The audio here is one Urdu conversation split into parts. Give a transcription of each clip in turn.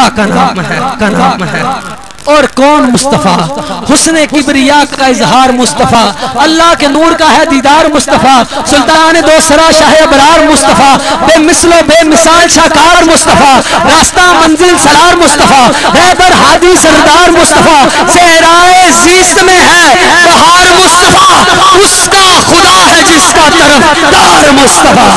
خدا کا نام ہے اور کون مصطفیٰ؟ حسن کبریا کا اظہار مصطفیٰ، اللہ کے نور کا ہے دیدار مصطفیٰ، سلطان دو سرا شاہ ابرار مصطفیٰ، بے مثل و بے مثال شاکار مصطفیٰ، راستہ منزل سرار مصطفیٰ، رہبر ہادی سردار مصطفیٰ، صحرائے زیست میں ہے بہار مصطفیٰ، اس کا خدا ہے جس کا طرفدار مصطفیٰ۔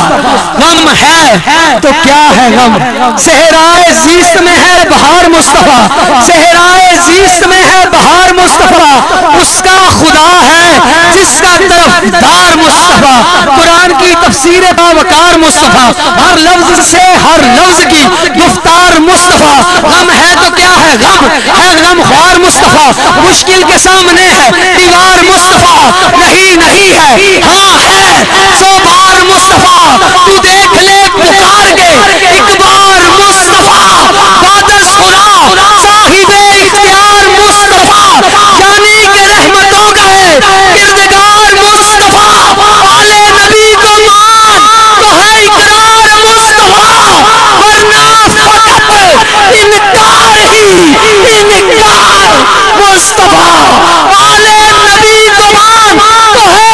غم ہے تو کیا ہے غم، صحرائے زیست میں ہے بہار مصطفیٰ، صحرائے زیست میں ہے بہار مصطفیٰ، اس کا خدا ہے جس کا طرفدار مصطفیٰ۔ قرآن کی تفسیر باوقار مصطفیٰ، ہر لفظ سے ہر لفظ کی گفتار مصطفیٰ۔ غم ہے تو کیا ہے غم، ہے غم خوار مصطفیٰ، مشکل کے سامنے ہے دیوار مصطفیٰ، نہیں ہے ہاں ہے سو بار مصطفیٰ، تو دیکھ لے پکار کے ایک بار مصطفیٰ، بادش خدا صاحب اختیار مصطفیٰ، یعنی کہ رحمتوں کا ہے کردگار مصطفیٰ، آل نبی کو مان تو ہے اقرار مصطفیٰ، ورنہ فقط انکار ہی انکار مصطفیٰ، آل نبی کو مان تو ہے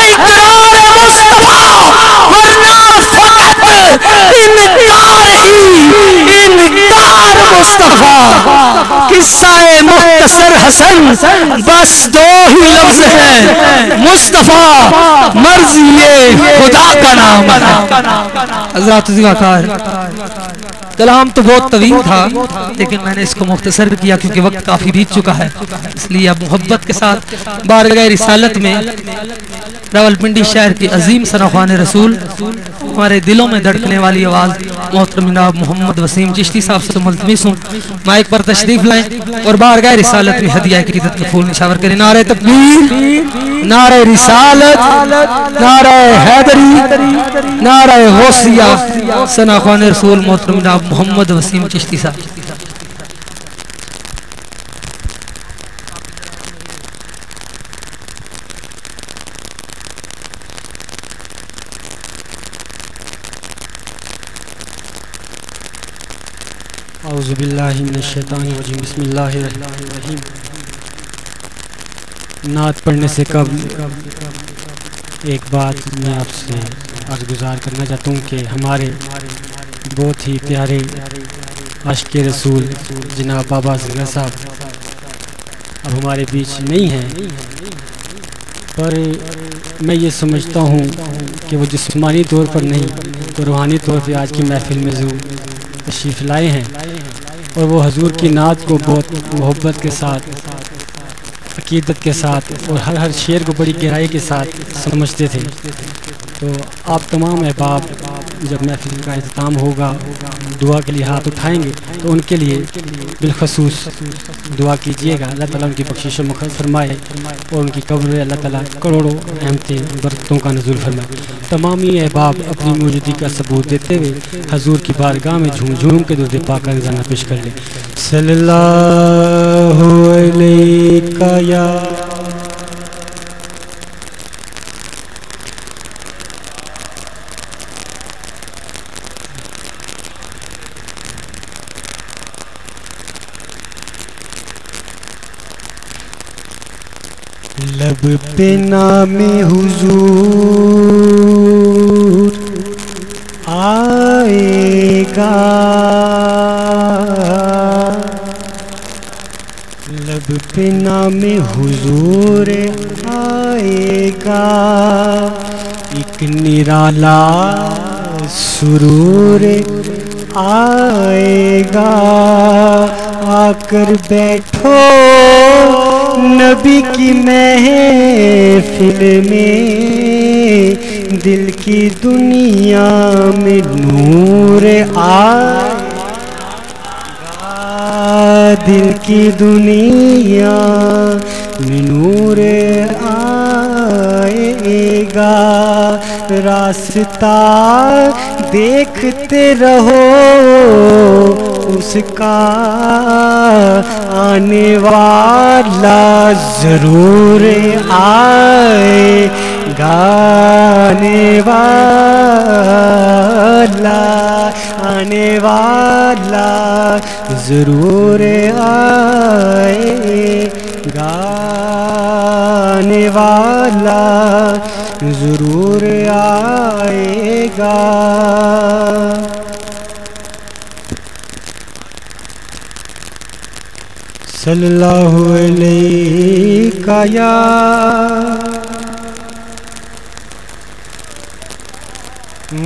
اقرار مصطفیٰ، ورنہ فقط انکار ہی انکار مصطفیٰ۔ قصہ مختصر حسن بس دو ہی لفظ ہیں، مصطفیٰ مرضی خدا کا نام ہے۔ حضرات زیوکار کلام تو بہت طویل تھا لیکن میں نے اس کو مختصر کیا کیونکہ وقت کافی بیت چکا ہے، اس لیے اب محبت کے ساتھ بارگاہ رسالت میں راولپنڈی شہر کی عظیم ثناخوان رسول، ہمارے دلوں میں دھڑکنے والی آواز محترم جناب محمد وسیم چشتی صاحب سے ملتمس ہوں مائک پر تشریف لائیں اور بارگاہ رسالت میں ہدیہ عقیدت کے پھول نشاور کریں۔ نعرہ تکبیر، نعرہ رسالت، نعرہ حیدری، نعرہ غوثیہ، ثناخوان رسول محترم جناب محمد وسیم چشتی صاحب۔ اعوذ باللہ من الشیطان الرجیم، بسم اللہ الرحمن الرحیم۔ نعت پڑھنے سے قبل ایک بات میں آپ سے عرض گزار کرنا چاہتا ہوں کہ ہمارے بہت ہی پیارے عاشق رسول جناب بابا اصغر صاحب اب ہمارے بیچ نہیں ہیں، پر میں یہ سمجھتا ہوں کہ وہ جسمانی طور پر نہیں تو روحانی طور پر آج کی محفل میں ضرور تشریف لائے ہیں، اور وہ حضور کی نعت کو بہت محبت کے ساتھ، عقیدت کے ساتھ اور ہر شعر کو بڑی گہرائی کے ساتھ سمجھتے تھے۔ تو آپ تمام احباب جب محفل کا اختتام ہوگا دعا کے لیے ہاتھ اٹھائیں گے تو ان کے لیے بالخصوص دعا کیجیے گا، اللہ تعالیٰ ان کی بخشش و مغفرت فرمائے اور ان کی قبر اللہ تعالیٰ کروڑوں رحمتیں برکتوں کا نزول فرمائے۔ تمامی احباب اپنی موجودگی کا ثبوت دیتے ہوئے حضور کی بارگاہ میں جھوم جھوم کے درود پاک کا نذرانہ پیش کر لیں۔ صلی اللہ علیہ یا لب پہ نام حضور آئے گا، لب پہ نام حضور آئے گا، ایک نرالا سرور آئے گا، آ کر بیٹھو نبی کی محفل میں، دل کی دنیا میں نور آئے گا، دل کی دنیا میں نور آئے گا، راستہ دیکھتے رہو اس کا آنے والا ضرور آئے گا۔ آنے والا ضرور آئے گا، آنے والا ضرور آئے گا۔ صلی اللہ علیہ یا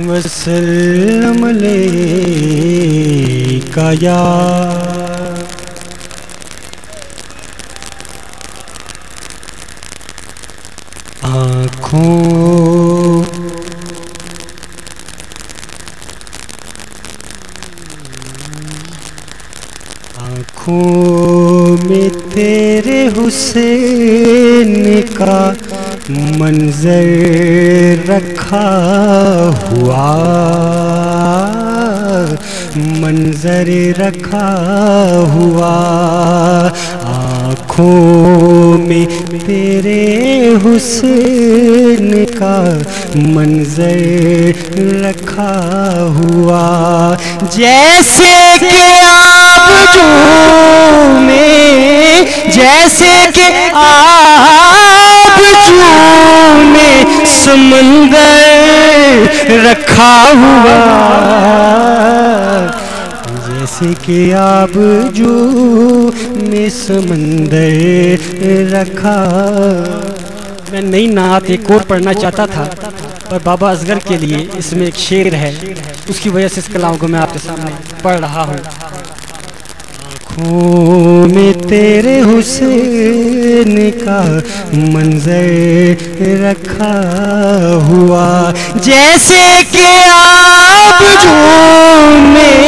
وسلم علیہ یا آنکھوں میں تیرے حسین کا منظر رکھا ہوا، منظر رکھا ہوا، آنکھوں میں تیرے حسین کا منظر رکھا ہوا، جیسے کہ آبجو میں، جیسے کہ آبجو میں سمندر رکھا ہوا، جیسے کہ آبجو میں سمندر رکھا۔ میں نئی نعت ایک اور پڑھنا چاہتا تھا پر بابا اصغر کے لیے اس میں ایک شعر ہے، اس کی وجہ سے اس کلام کو میں آپ کے سامنے پڑھ رہا ہوں۔ آنکھوں میں تیرے حسین کا منظر رکھا ہوا، جیسے کہ آبجو میں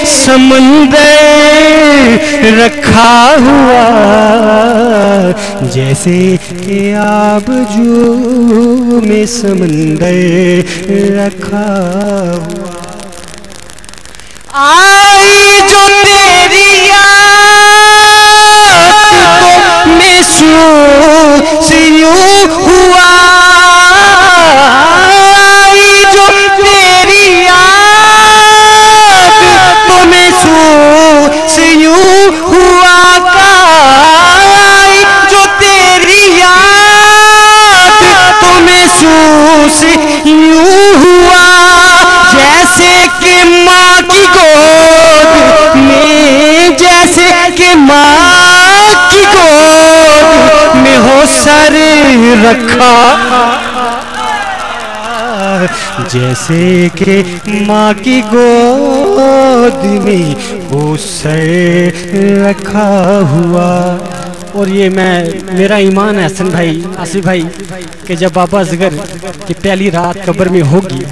سمندر رکھا ہوا، جیسے کہ آبجو میں سمندر رکھا ہوا۔ آئی جو تیری یاد کو محسوس یوں ہوا، آئی جو تیری یاد کو محسوس یوں ہوا، آئی جو تیری یاد کو محسوس یوں ہوا، جیسے کہ ماں کی گود میں، جیسے کہ ماں کی گود میں ہو سر رکھا، جیسے کہ ماں کی گود میں ہو سر رکھا ہوا۔ اور یہ میرا ایمان ہے حسن بھائی، آصف بھائی، کہ جب بابا اصغر کی پہلی رات قبر میں ہوگی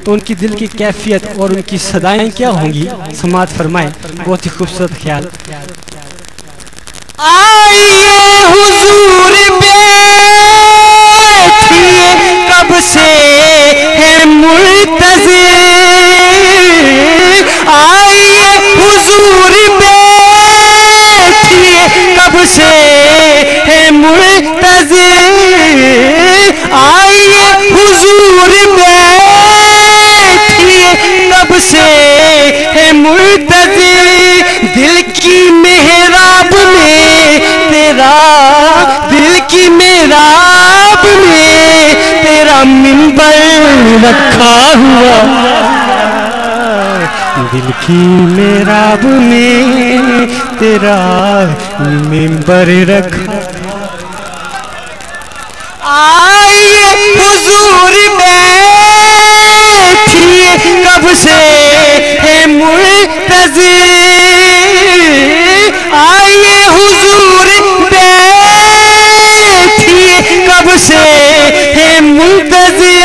تو ان کی دل کی کیفیت اور ان کی صدائیں کیا ہوں گی، سماعت فرمائیں، بہت ہی خوبصورت خیال۔ آئیے حضور بیٹھیے کب سے ہے منتظر، آئیے حضور بیٹھیے کب سے ہے منتظر، آئیے حضور بیٹھیے کب سے ہے منتظر، دل کی محراب میں تیرا، دل کی محراب میں تیرا منبر رکھا ہوا، دل کی محراب میں تیرا منبر رکھا۔ آئیے حضور بیٹھیے کب سے ہے منتظر، آئیے حضور بیٹھیے کب سے ہے منتظر،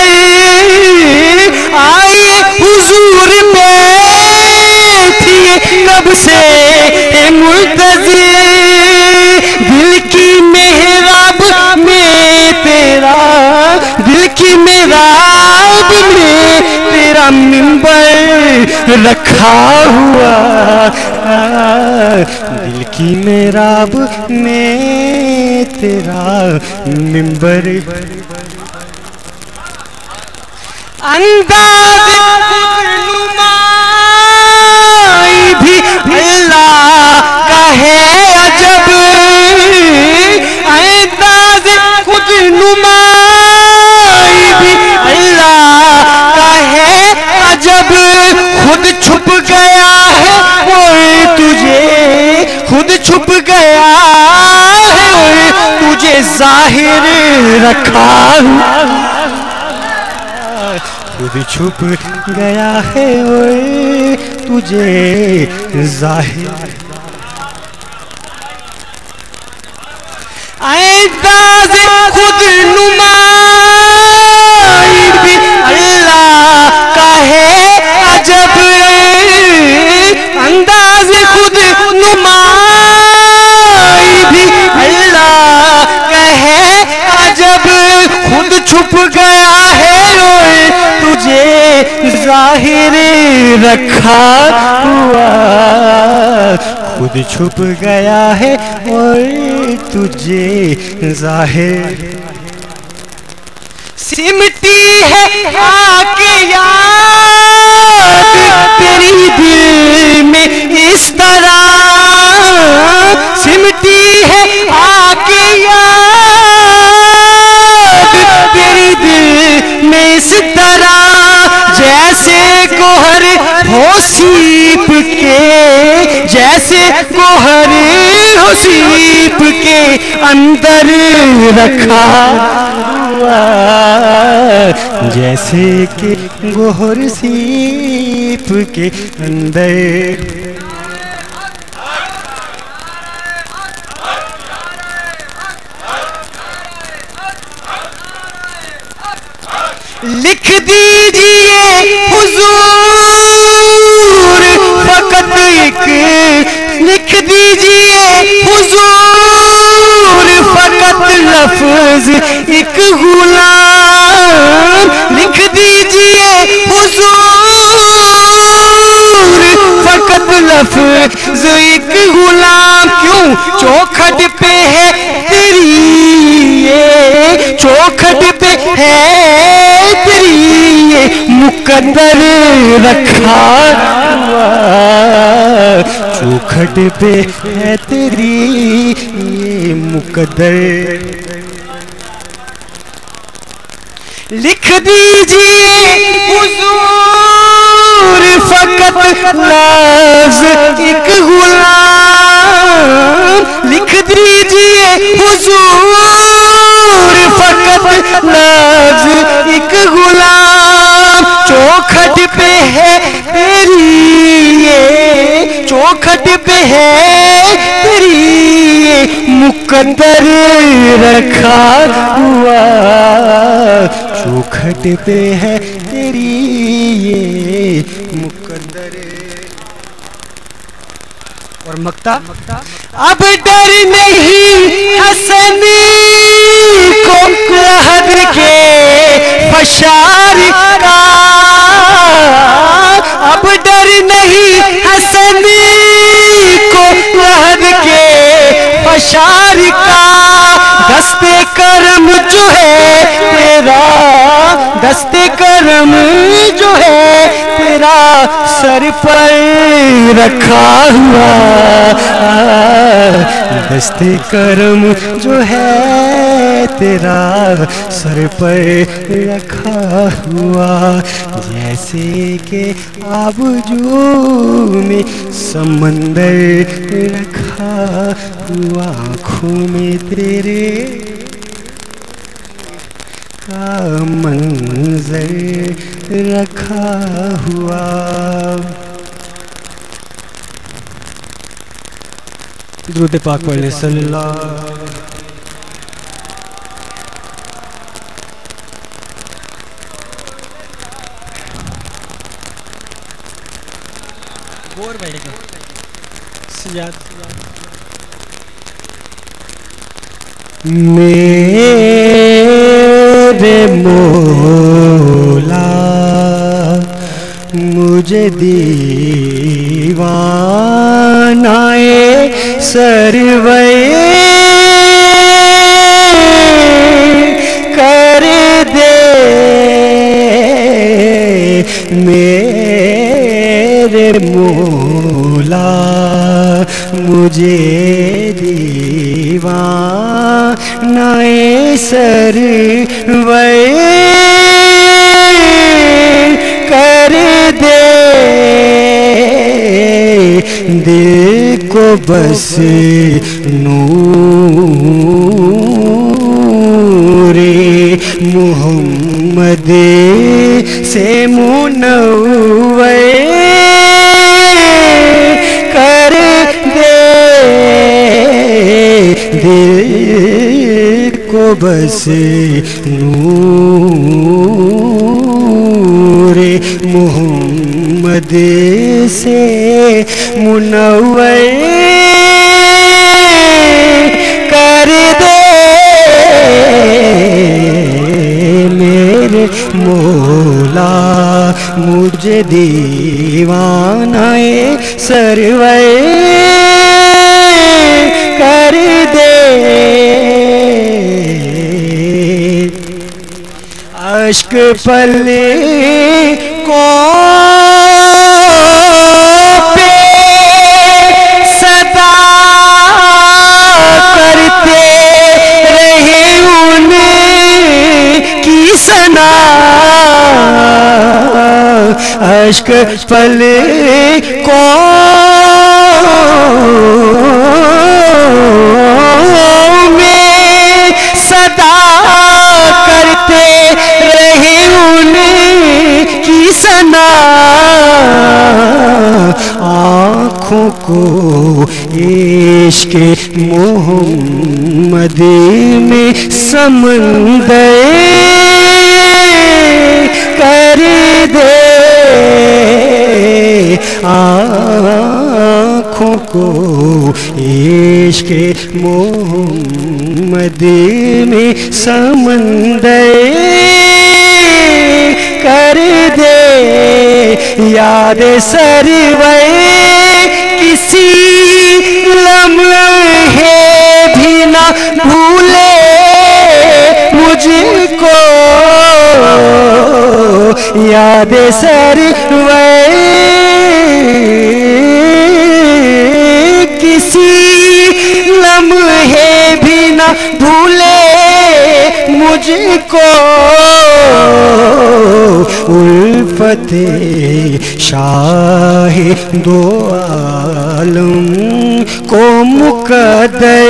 آئیے حضور بیٹھیے کب سے ہے منتظر، دل کی محراب میں تیرا، دل کی محراب میں تیرا منبر رکھا ہوا، دل کی محراب میں تیرا منبر۔ انداز خودنمائی بھی اللہ کا ہے عجب، انداز خودنمائی بھی اللہ کا ہے عجب، خود چھپ گیا ہے اور تجھے، خود چھپ گیا ہے اور تجھے ظاہر رکھا، خود چھپ گیا ہے اور تجھے ظاہر، انداز خودنمائی بھی اللہ کا ہے عجب، انداز خودنمائی بھی اللہ کا ہے عجب، خود چھپ گیا ہے اور تجھے ظاہر رکھا ہوا، خود چھپ گیا ہے اور تجھے ظاہر، سمٹی ہے آگ یاد تیری دل میں اس طرح، سمٹی ہے آگ یاد تیری دل میں اس طرح، جیسے گوہر ہو سیپ کے، جیسے گوہر ہو سیپ کے اندر رکھا ہوا، جیسے کہ گوہر سیپ کے اندر، لکھ دیجئے حضور فقط ایک، لکھ دیجئے حضور فقط لفظ ایک غلام، لکھ دیجئے حضور فقط لفظ ایک غلام، کیوں چوکھٹ پہ ہے تیری یہ، چوکھٹ پہ ہے تیری یہ مقدر رکھا ہوا، چوکھٹ پہ ہے تیری یہ مقدر، لکھ دیجئے حضور فقط لفظ ایک غلام، لکھ دیجئے حضور فقط لفظ ایک غلام، چوکھٹ پہ ہے تیری یہ، چوکھٹ پہ ہے تیری یہ مقدر رکھا ہوا، چوکھٹ پہ ہے تیری یہ مقدر، اور مقطع، اب ڈر نہیں حسنی کو لحد کے فشار کا، اب ڈر نہیں حسنی کو لحد کے فشار کا، دست کرم جو ہے تیرا، دست کرم جو ہے تیرا سر پر رکھا ہوا، دست کرم جو ہے تیرا سر پر رکھا ہوا، جیسے کہ آبجو میں سمندر رکھا ہوا، آنکھوں میں تیرے کا منظر رکھا ہوا، درود پاک پڑھنے صلی اللہ، بور بھائی کا سیاد میرے مولا مجھے دیوانائے سرور کر دے، مولا مجھے دیوانہ سرور کر دے دل کو بس نور محمد سے منور کر دے دل کو بس نور محمد سے منور کر دے میرے مولا مجھے دیوانہ سرور کر دے اشک پلے کو پہ صدا کرتے رہے ان کی ثنا اشک پلے کو آنکھوں کو عشق محمد میں سمندر کر دے آنکھوں کو عشق محمد میں سمندر کر دے یاد سرور کسی لمحے بھی نہ بھولے مجھ کو یاد سرور کسی لمحے بھی نہ بھولے مجھ کو الفت شاہ دو عالم کو مقدر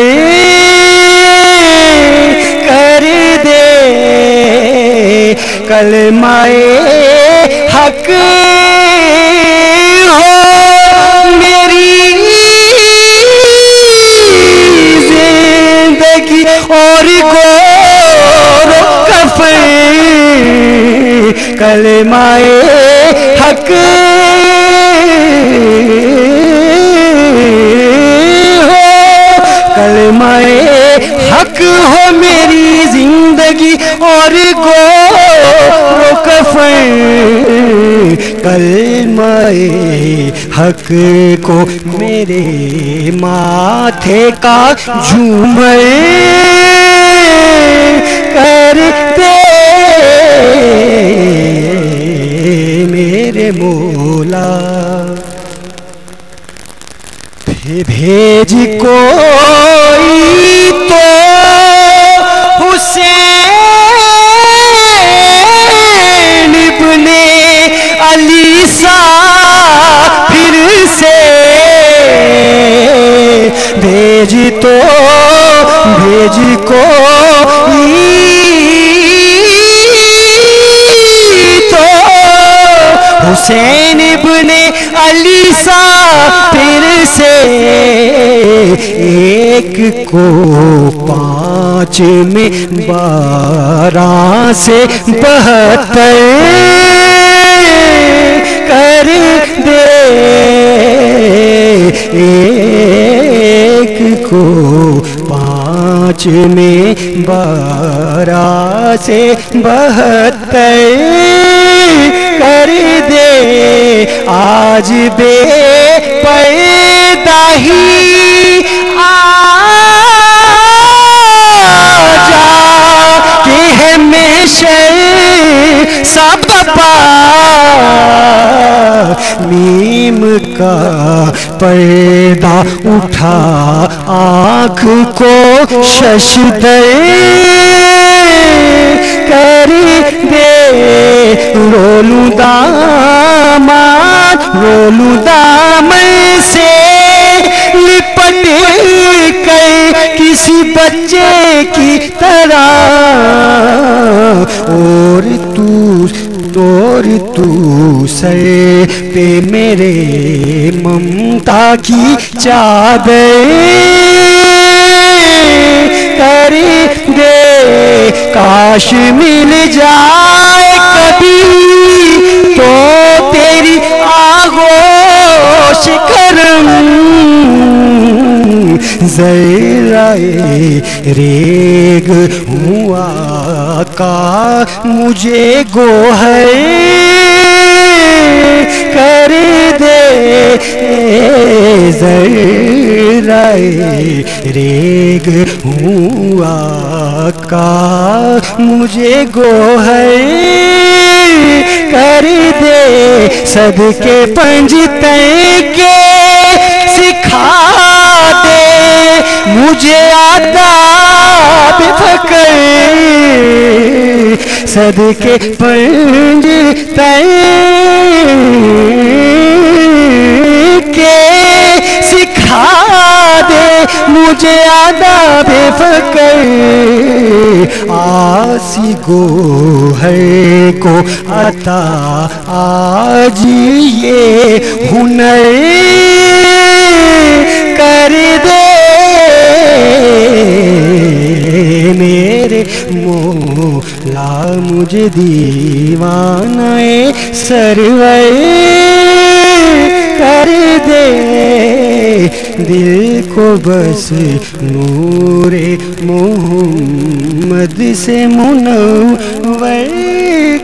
کر دے کلمہ حق ہو میری زندگی اور گور کفن کلمہ حق ہو کلمہ حق ہو میری زندگی اور گور کفن کلمہ حق کو میرے ماتھے کا جھومر کر دے میرے مولا بھیج کوئی تو حسین ابن علی سا پھر سے بھیج کوئی حسین ابن علی سا پھر سے ایک کو 5 میں 12 سے 72 کر دے ایک کو 5 میں 12 سے 72 کر دے آج بے پردہ ہی آ جا کہ ہے ہمیشہ سب پا میم کا پردہ اٹھا آنکھ کو ششدر کر دے رولوں دامن سے لپٹ کر کسی بچے کی طرح اور تو سر پہ میرے ممتا کی چادر کر دے کاش مل جائے کبھی تو تیری آغوش کرم ذرا ریگ ہوں آقا مجھے گوہر کر دے ذرا ریگ ہوں آقا مجھے گوہر کر دے صدقے پنجتیں کے سکھا دے مجھے آداب فکر صدقے پنجتیں کے سکھا دے مجھے آداب فکر آسی گوہر کو عطا آج یہ ہنر کر دے میرے مولا مجھے دیوانہ سرور کر دے دل کو بس نور محمد سے منور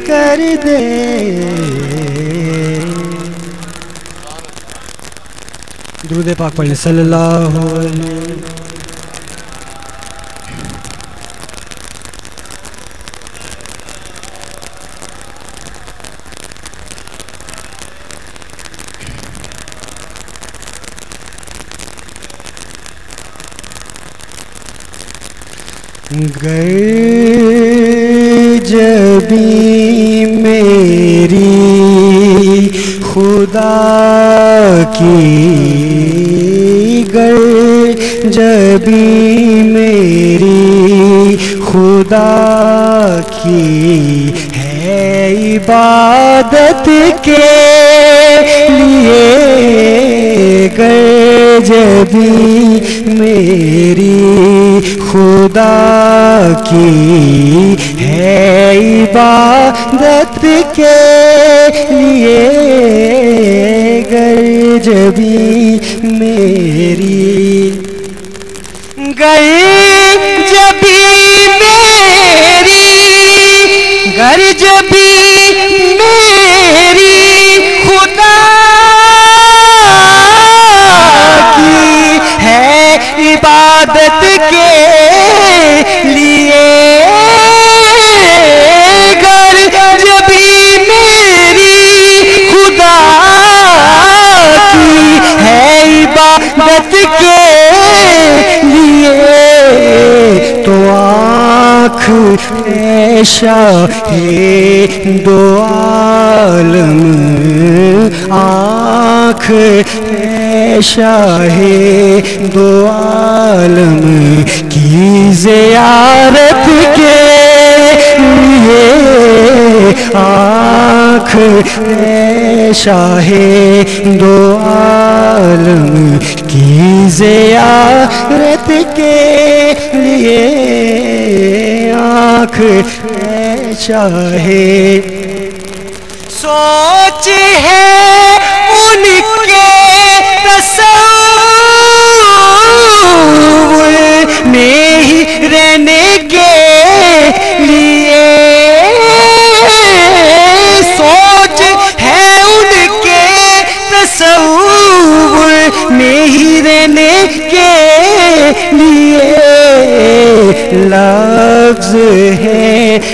کر دے درود پاک پڑھیں صلی اللہ علیہ جبی میری خدا کی جبی میری خدا کی ہے عبادت کے لیے جبی میری خدا کی ہے عبادت کے لیے جبی میری جبی میری جبی میری خدا کی ہے عبادت کے لیے جبی میری خدا کی ہے عبادت کے لیے تو آنکھ شاہ دو عالم آنکھ شاہ دو عالم کی زیارت کے لیے آنکھ شاہ دو عالم کی زیارت کے لیے آنکھ شاہ سوچ ہے ان کے تصور میں ہی رہنے کے لیے سوچ ہے ان کے تصور میں ہی رہنے کے لیے لفظ ہے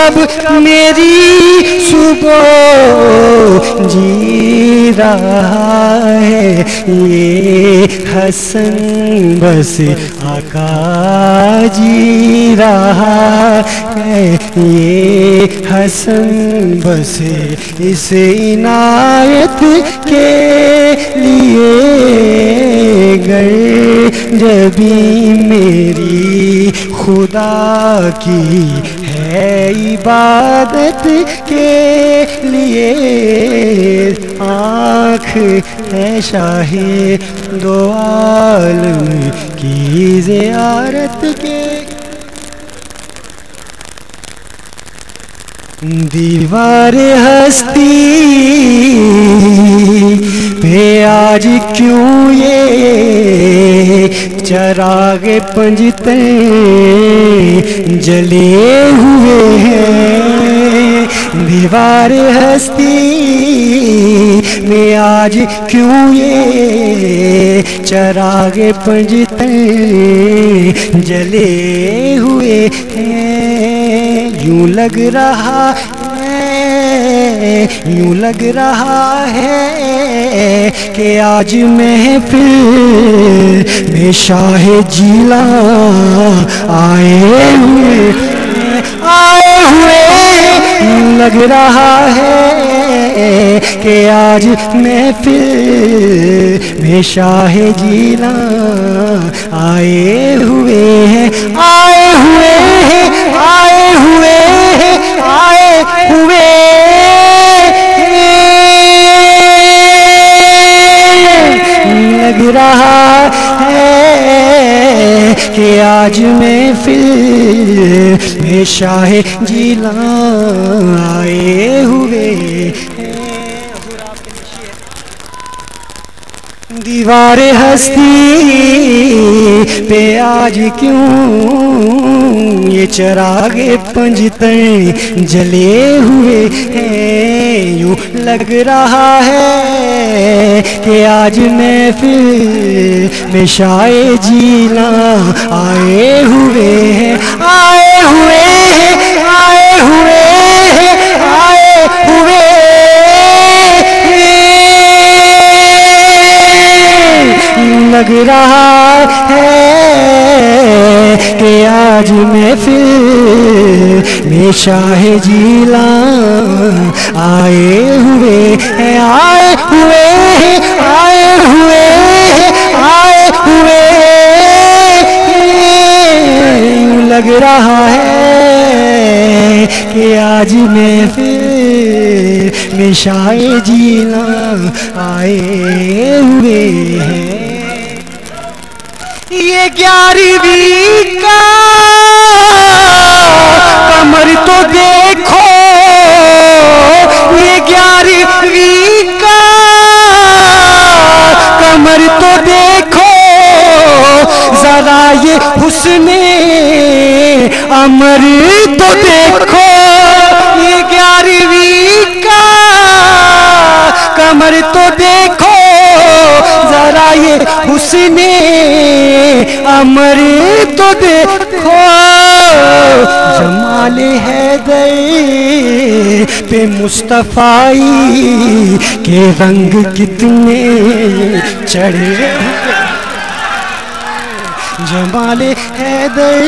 کب میری صبح جی رہا ہے یہ حسن بس آقا جی رہا ہے یہ حسن بس اس عنایت کے لیے گر جبھی میری خدا کی ہے عبادت کے لیے آنکھ ہے شاہ دو عالم کی زیارت کے دیوار ہستی پہ آج کیوں یہ چراغ پنجتے جلے ہوئے ہیں دیوار ہستی میں آج کیوں یہ چراغ پنجتے جلے ہوئے ہیں یوں لگ رہا ہے یوں لگ رہا ہے کہ آج محفل میں شاہ جیلان آئے ہوئے یوں لگ رہا ہے کہ آج محفل میں شاہ جیلان آئے ہوئے ہیں آئے ہوئے ہیں آئے ہوئے ہیں آئے ہوئے لگ رہا ہے کہ آج محفل میں شاہ جیلان آئے ہوئے دیوار ہستی پہ آج کیوں یہ چراغ پنجتیں جلے ہوئے ہیں یوں لگ رہا ہے کہ آج محفل میں شاہ جیلان آئے ہوئے ہیں آئے ہوئے ہیں آئے ہوئے ہیں آئے ہوئے لگ رہا ہے کہ آج محفل میں شاہ جیلان آئے ہوئے ہیں آئے ہوئے ہیں آئے ہوئے ہیں آئے ہوئے لگ رہا ہے کہ آج محفل میں شاہ جیلان آئے ہوئے ہیں یہ 11ویں کا کمر تو دیکھو یہ 11ویں کا کمر تو دیکھو ذرا یہ حسن عمر تو دیکھو یہ 11ویں کا کمر تو دیکھو ذرا یہ حسن عمر تو دیکھو جمال حیدر پہ مصطفی کے رنگ کتنے چڑھے جمال حیدر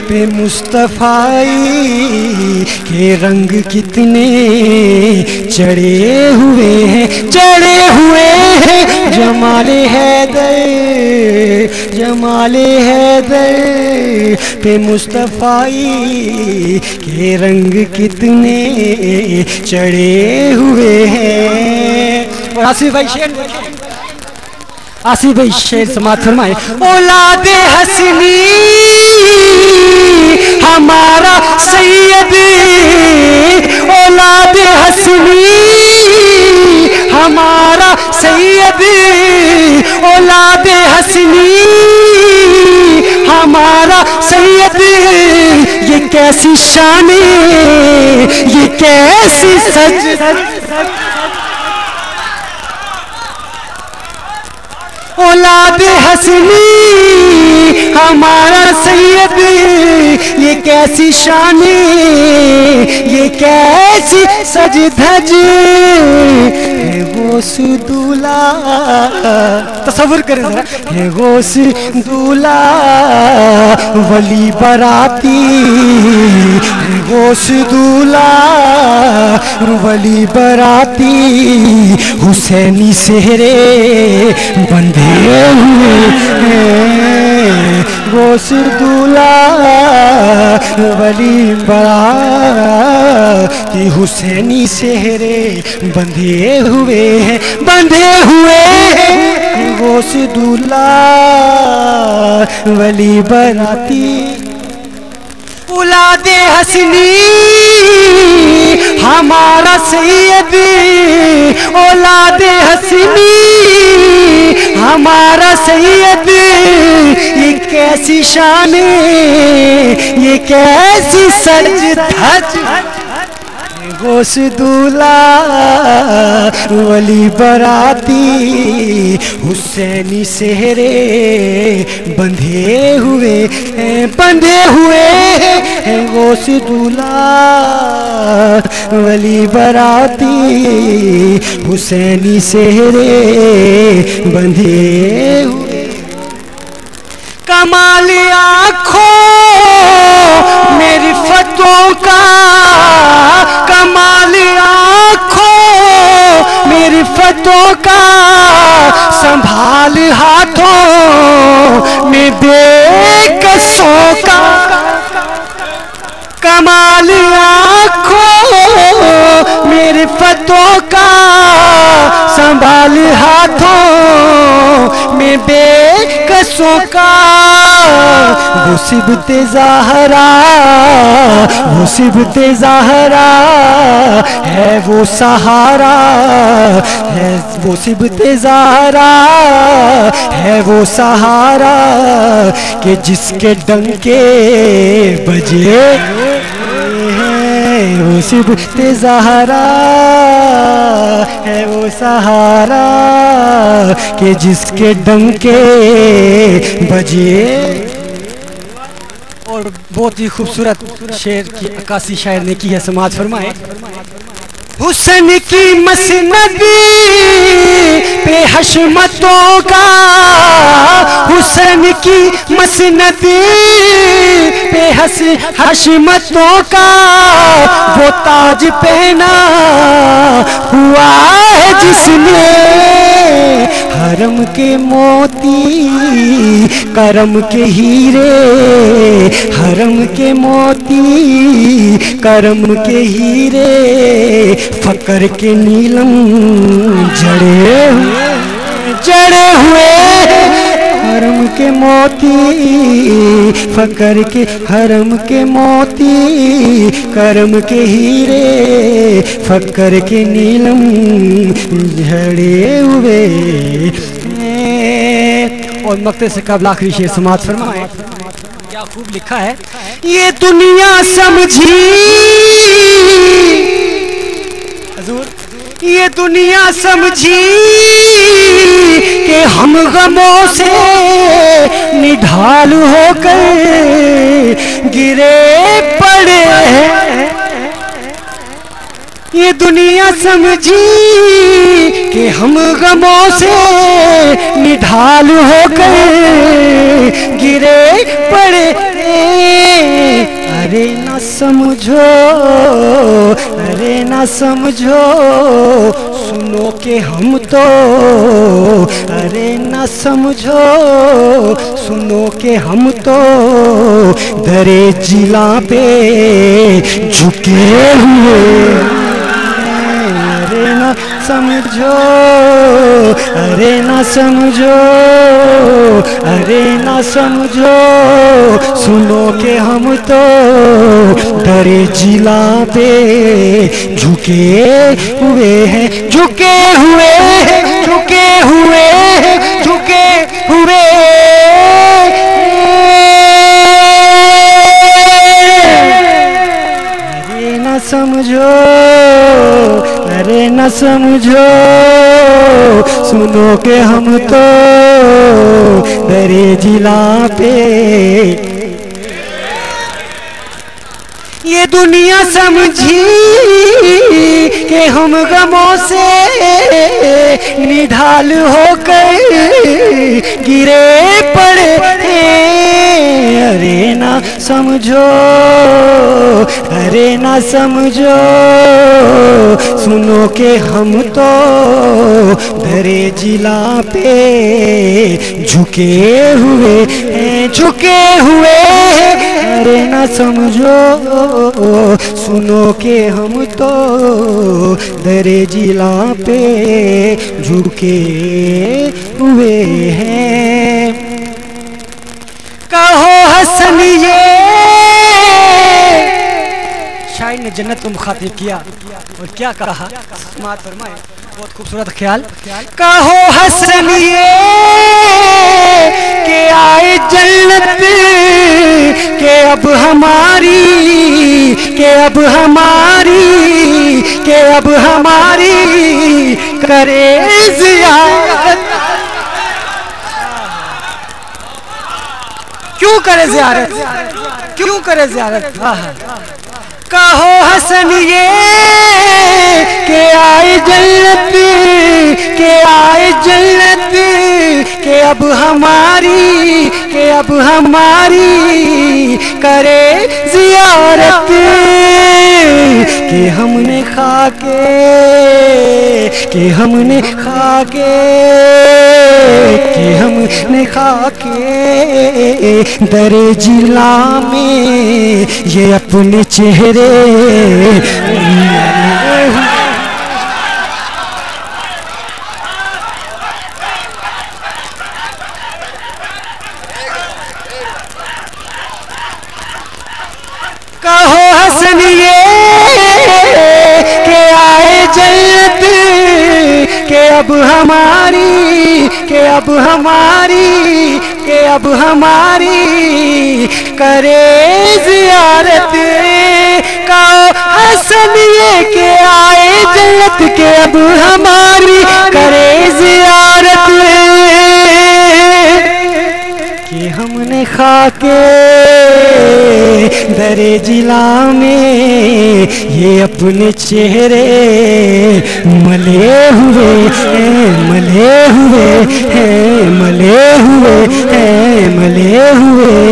پہ مصطفی کے رنگ کتنے چڑھے ہوئے ہیں چڑھے ہوئے ہیں جمال حیدر پہ مصطفی کے رنگ کتنے چڑھے ہوئے ہیں آصف بھائی شعر سماعت فرمائے اولاد حسنی ہمارا سید اولاد حسنی ہمارا سید اولاد حسنی ہمارا سید یہ کیسی شان یہ کیسی سج اولاد حسنی ہمارا سید یہ کیسی شان یہ کیسی سج دھج ہے غوث دولا تصور کریں ذرا ہے غوث دولا ولی براتی ہے غوث دولا ولی براتی حسینی سہرے بندھے ہوئے ہیں غوث دولا ولی براتی حسینی سہرے بندھے ہوئے ہیں غوث دولا ولی براتی اولاد حسنی ہمارا سید اولاد حسنی ہمارا سید یہ کیسی شان یہ کیسی سج دھج غوث دولا ولی براتی حسینی سہرے بندھے ہوئے ہیں غوث دولا ولی براتی حسینی سہرے بندھے ہوئے کمال آنکھوں میری فتوں کا کمال آنکھوں میری فتوں کا سنبھال ہاتھوں میں بے کسوں کا کمال آنکھوں میری فتوں کا سنبھال ہاتھوں میں بے کسوں کا وہ صبت زہرا وہ صبت زہرا ہے وہ سہارا ہے وہ صبت زہرا ہے وہ سہارا کہ جس کے ڈنکے بجے وہ صبت زہرا ہے وہ سہارا کہ جس کے ڈنکے بجے اور بہت ہی خوبصورت شعر کی عکاسی شاعر نے کی ہے سماعت فرمائے حسن کی مسند پہ حشمتوں کا حسن کی مسند پہ حشمتوں کا وہ تاج پہنا ہوا ہے جس نے حرم کے موتی کرم کے ہیرے حرم کے موتی کرم کے ہیرے فقر کے نیلم جڑے ہوئے حرم کے موتی فقر کے حرم کے موتی کرم کے ہیرے فقر کے نیلم جھڑے ہوئے اور مقطع سے قبل آخری شعر سماعت فرمائے کیا خوب لکھا ہے یہ دنیا سمجھی حضور یہ دنیا سمجھی کہ ہم غموں سے نڈھال ہو کر گرے پڑے ہیں یہ دنیا سمجھی کہ ہم غموں سے نڈھال ہو کر گرے پڑے ارے نہ سمجھو ارے نہ سمجھو سنو کہ ہم تو ارے نہ سمجھو سنو کہ ہم تو درے جلا پہ جھکے ہوئے ارے نہ سمجھو ارے نہ سمجھو ارے نہ سمجھو سنو کہ ہم تو درے جلا پہ جھکے ہوئے ہیں جھکے ہوئے جھکے ہوئے جھکے ہوئے ارے نہ سمجھو ارے نہ سمجھو سنو کہ ہم تو درے جلا پہ یہ دنیا سمجھی کہ ہم غموں سے نڈھال ہو کر گرے پڑے ہیں، ارے نہ سمجھو، ارے نہ سمجھو، سنو کہ ہم تو درے جلا پہ جھکے ہوئے ہیں، جھکے ہوئے ہیں، ارے نہ سمجھو، سنو کہ ہم تو درے جلا پہ جھکے ہوئے ہیں۔ کہو حسن یہ شاعر نے جنت کو مخاطب کیا اور کیا کہا، سماعت فرمائے، بہت خوبصورت خیال۔ کہو حسن یہ کہ آئے جنت کہ اب ہماری، کہ اب ہماری، کہ اب ہماری کرے زیارت۔ کیوں کرے زیارت، کیوں کرے زیارت؟ کہو حسن یہ کہ آئے جنت، کہ آئے جنت کہ اب ہماری، کہ اب ہماری کرے زیارت، کہ ہم نے خاکے، کہ ہم نے خاکے، کہ ہم نے خاکے درے جلا میں یہ اپنے چہرے کہو حسن یہ کہ آئے جنت کہ اب ہماری، کہ اب ہماری، کہ اب ہماری کرے زیارت۔ کہو حسن یہ کہ آئے جنت کہ اب ہماری کرے زیارت، کہ ہم نے خاکے درے جلا میں یہ اپنے چہرے ملے ہوئے ہیں، ملے ہوئے ہیں، ملے ہوئے ہیں، ملے ہوئے